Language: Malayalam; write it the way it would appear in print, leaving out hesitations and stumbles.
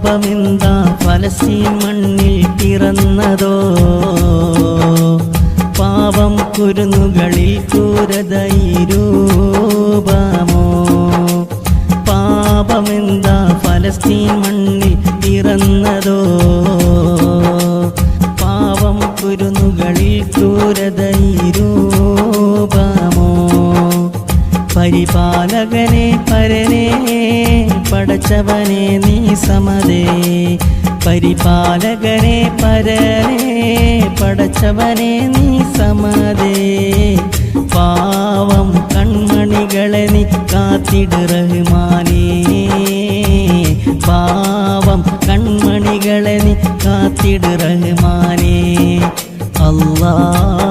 പാപമെന്താ ഫലസ്തീൻ മണ്ണിൽ പിറന്നതോ, പാവം കുരുന്നുകളിൽ ക്രൂരതൈരൂപമോ. പാപമെന്താ ഫലസ്തീൻ മണ്ണിൽ പിറന്നതോ, പാവം കുരുന്നുകളിൽ ക്രൂരതൈരൂപമോ. പരിപാലകനെ പരനെ പടച്ചവനെ നീ സമതേ, പരിപാലകനെ പരനെ പടച്ചവനെ നീ സമതേ. പാവം കൺമണികളെ നീ കാത്തിട് റഹ്മാനേ, പാവം കൺമണികളെ നീ കാത്തിട് റഹ്മാനേ. അല്ലാഹ്